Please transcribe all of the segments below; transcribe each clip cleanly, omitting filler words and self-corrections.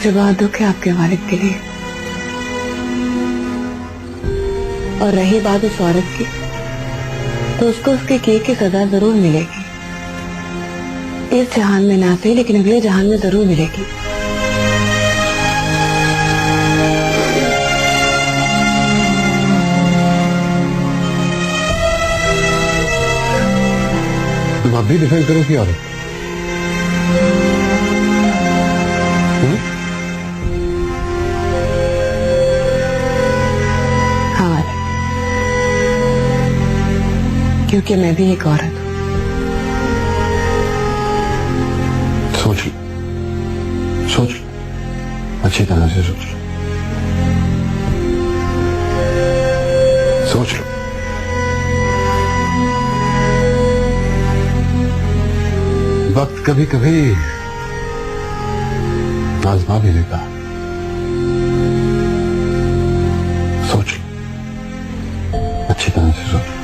मुझे बहुत दुख है आपके वालिद के लिए। और रही बात उस औरत की, तो उसको उसके किए की सजा जरूर मिलेगी। इस जहान में ना सही, लेकिन अगले जहान में जरूर मिलेगी। तुम अब भी डिफेंड करो की औरत? हाँ, क्योंकि मैं भी एक औरत हूँ। सोच लो, सोच लो, अच्छी तरह से सोच लो, सोच लो। वक्त कभी कभी आजमा भी देता है। सोच लो, अच्छी तरह से सोच लो।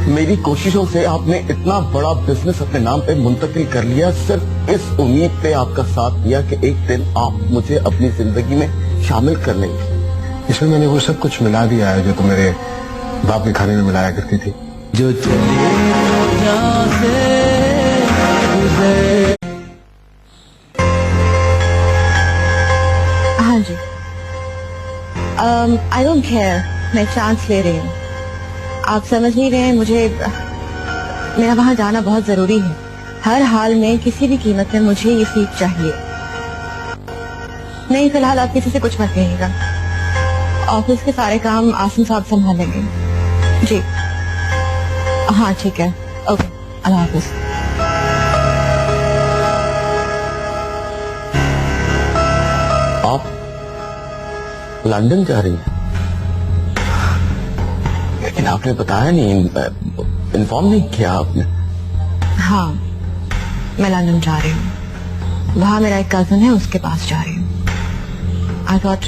मेरी कोशिशों से आपने इतना बड़ा बिजनेस अपने नाम पे मुंतकिल कर लिया, सिर्फ इस उम्मीद पे आपका साथ दिया कि एक दिन आप मुझे अपनी जिंदगी में शामिल कर लेंगे। इसमें मैंने वो सब कुछ मिला दिया है जो तुम मेरे बाप के खाने में मिलाया करती थी। जो हाँ जी, आई डोंट केयर, मैं चांस ले रही हूँ। आप समझ नहीं रहे हैं, मुझे मेरा वहां जाना बहुत जरूरी है। हर हाल में, किसी भी कीमत में मुझे ये सीट चाहिए। नहीं, फिलहाल आप किसी से कुछ मत कहिएगा। ऑफिस के सारे काम आसिम साहब संभालेंगे। जी हाँ, ठीक है, ओके, अल्लाह हाफिज। आप लंदन जा रही हैं? लेकिन आपने बताया नहीं, इन्फॉर्म नहीं किया आपने। हाँ, मैं लंदन जा रही हूँ। वहाँ मेरा एक कजन है, उसके पास जा रही हूँ। आई थॉट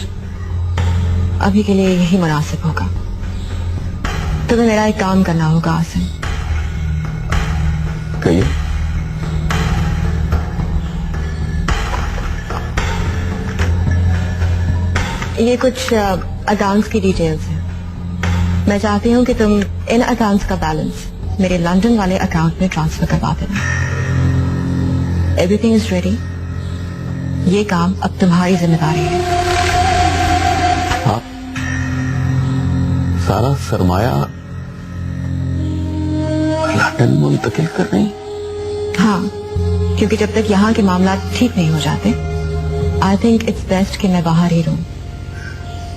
अभी के लिए यही मुनासिब होगा। तुम्हें मेरा एक काम करना होगा आसिम। कहिए। ये कुछ अकाउंट्स की डिटेल्स हैं। मैं चाहती हूँ कि तुम इन अकाउंट्स का बैलेंस मेरे लंदन वाले अकाउंट में ट्रांसफर करवा देना। Everything is ready. ये काम अब तुम्हारी जिम्मेदारी है। आप सारा सरमाया लंदन मुंतकिल कर रही? हाँ, क्योंकि जब तक यहाँ के मामला ठीक नहीं हो जाते, आई थिंक इट्स बेस्ट कि मैं बाहर ही रहूं।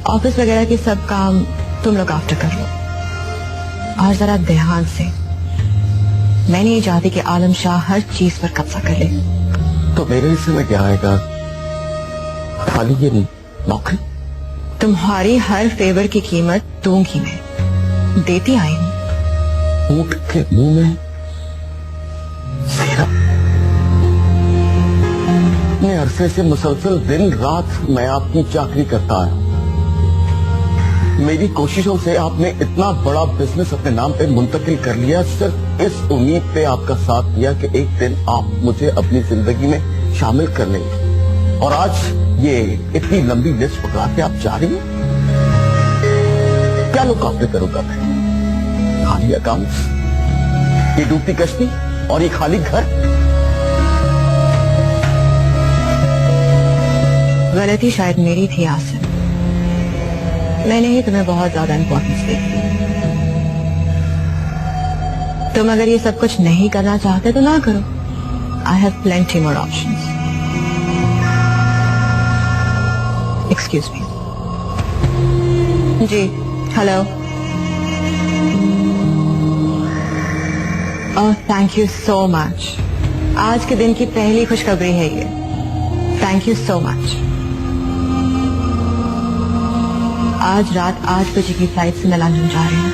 ऑफिस वगैरह के सब काम तुम लोग आफ्टर कर लो। और जरा ध्यान से, मैं नहीं चाहती कि आलम शाह हर चीज पर कब्जा कर ले। तो मेरे हिस्से में क्या आएगा? खाली ये नौकरी? तुम्हारी हर फेवर की कीमत दूंगी मैं, देती आई हूँ। ऊंट के मुंह में सिरप। इतने अरसे से मुसलसल दिन रात मैं आपकी चाकरी करता आया। मेरी कोशिशों से आपने इतना बड़ा बिजनेस अपने नाम पे मुंतकिल कर लिया, सिर्फ इस उम्मीद पे आपका साथ दिया कि एक दिन आप मुझे अपनी जिंदगी में शामिल कर लेंगे। और आज ये इतनी लंबी लिस्ट पकड़ा के आप जा रही हैं। क्या लोग आपने करोगा? खाली अकाउंट्स, ये डूबती कश्ती और ये खाली घर। गलती शायद मेरी थी आसिम। मैंने ही तुम्हें बहुत ज्यादा इंपॉर्टेंस दी। तुम अगर ये सब कुछ नहीं करना चाहते तो ना करो। I have plenty more options. Excuse me. जी, hello. Oh, thank you so much. आज के दिन की पहली खुशखबरी है ये। Thank you so much. आज रात 8 बजे की फ्लाइट से मैं लंदन जा रही हूँ।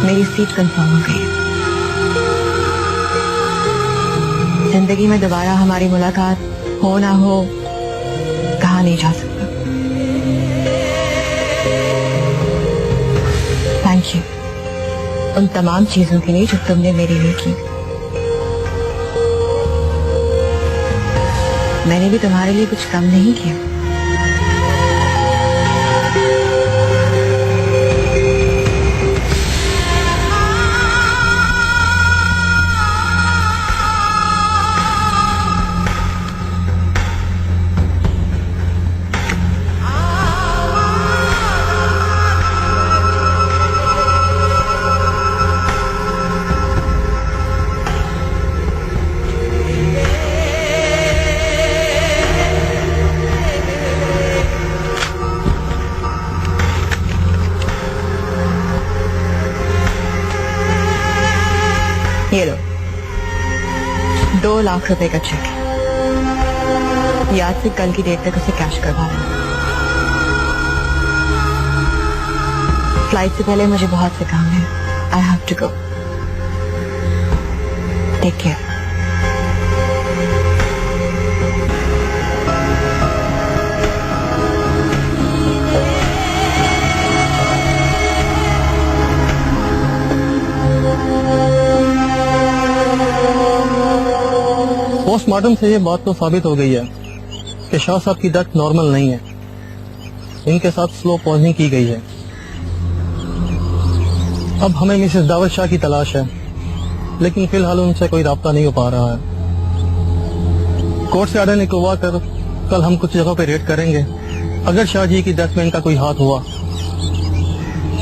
मेरी सीट कंफर्म हो गई है। जिंदगी में दोबारा हमारी मुलाकात हो ना हो, कहा नहीं जा सकता। उन तमाम चीजों के लिए जो तुमने मेरे लिए की। मैंने भी तुम्हारे लिए कुछ कम नहीं किया। ये लो 2 लाख रुपए का चेक। याद से कल की डेट तक उसे कैश करवा लो। फ्लाइट से पहले मुझे बहुत से काम है। I have to go. Take care. Postmortem से ये बात तो साबित हो गई है कि शाह साहब की डेथ नॉर्मल नहीं है। इनके साथ स्लो पॉइजनिंग की गई है। अब हमें मिसेस दावत शाह की तलाश है, लेकिन फिलहाल उनसे कोई राब्ता नहीं हो पा रहा है। कोर्ट से आर्डर निकलवा कर कल हम कुछ जगहों पे रेड करेंगे। अगर शाह जी की डेथ में इनका कोई हाथ हुआ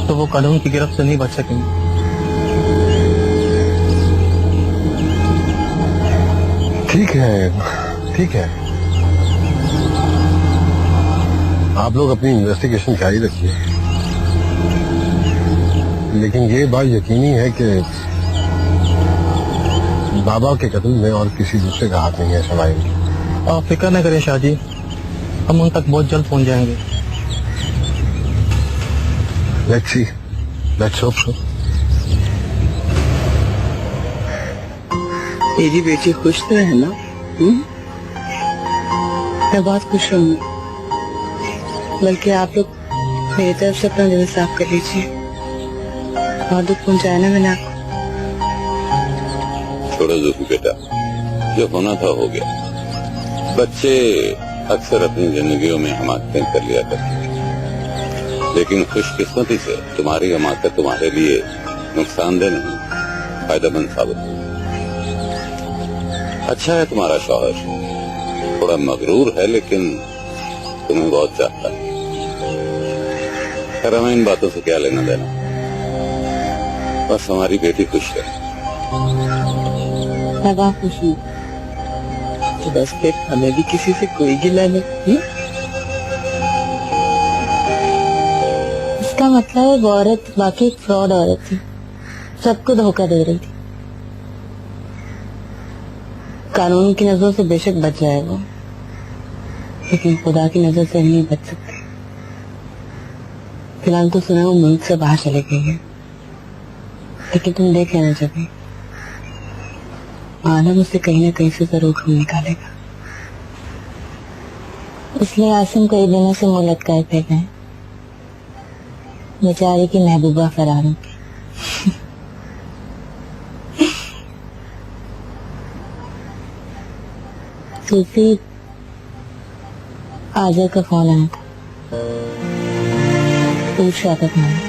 तो वो कानून की गिरफ्त से नहीं बच सकेंगे। ठीक है, ठीक है, आप लोग अपनी इन्वेस्टिगेशन जारी रखिए, लेकिन ये बात यकीनी है कि बाबा के कत्ल में और किसी दूसरे का हाथ नहीं है शमाइल में। आप फिक्र न करें शाह जी, हम उन तक बहुत जल्द पहुंच जाएंगे। Let's see, let's hope so. मेरी बेटी खुश तो है ना? मैं बहुत खुश हूँ। बल्कि आप लोग मेरी तरफ से अपना दिल साफ कर लीजिए। बहुत दुख पहुंचाया ना मैंने आपको। छोड़ो ज़ुल्फी बेटा, जो होना था हो गया। बच्चे अक्सर अपनी जिंदगियों में हमाकतें कर लिया करते, लेकिन खुशकिस्मती से तुम्हारी हमाकत तुम्हारे लिए नुकसानदेह नहीं, फायदेमंद साबित हुई। अच्छा है तुम्हारा शौहर, थोड़ा मगरूर है लेकिन तुम्हें बहुत चाहता है। खैर हमें इन बातों से क्या लेना देना, बस हमारी बेटी खुश है। मैं बहुत खुश हूँ। तो बस फिर हमें भी किसी से कोई गिला नहीं। इसका मतलब है वो औरत वाकई एक फ्रॉड औरत थी, सबको धोखा दे रही थी। कानून की नजरों से बेशक बच जाए वो, लेकिन खुदा की नजर से नहीं बच सकती। फिलहाल तो सुना वो मुल्क से बाहर चले गई है, लेकिन तुम देख लेना जब आलम उसे कहीं ना कहीं से जरूर खून निकालेगा। इसलिए आसिम कई दिनों से मुंह लटकाए फिर गए, बेचारी की महबूबा फरार होगी। सूफी आजा का फोन आया था, पूछ रहा था तुम्हें।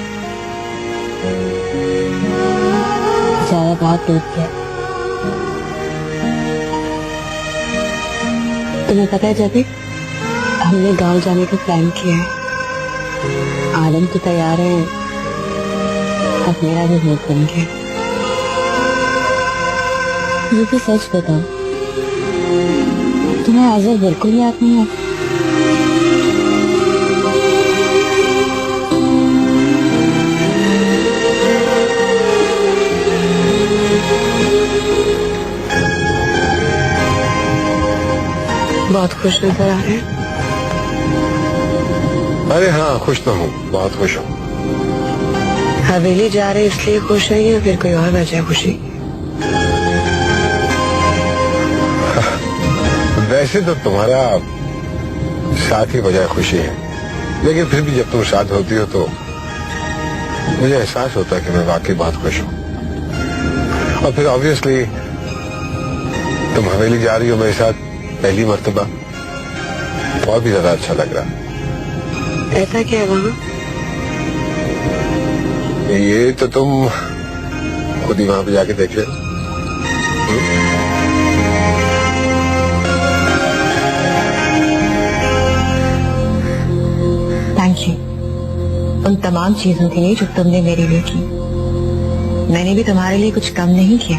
बेचारा बहुत टूट गया। तुम्हें पता है जब हमने गांव जाने का प्लान किया है, आलम तो तैयार है, अब मेरा भी मूड बन गया। मुझे सच बताओ, तुम्हें आज़र बिल्कुल याद नहीं है? बहुत खुश नजर आ रहे हैं। अरे हाँ, खुश तो हूँ, बहुत खुश हूँ। हवेली जा रहे इसलिए खुश है या फिर कोई और वजह है खुशी? वैसे तो तुम्हारा साथ ही वजह खुशी है, लेकिन फिर भी जब तुम साथ होती हो तो मुझे एहसास होता है कि मैं वाकई बहुत खुश हूँ। और फिर ऑब्वियसली तुम हवेली जा रही हो मेरे साथ पहली मर्तबा, और भी ज्यादा अच्छा लग रहा। ऐसा क्या है वहाँ? ये तो तुम खुद ही वहां पे जाके देख ले। थैंक यू उन तमाम चीजों के लिए जो तुमने मेरे लिए की। मैंने भी तुम्हारे लिए कुछ कम नहीं किया।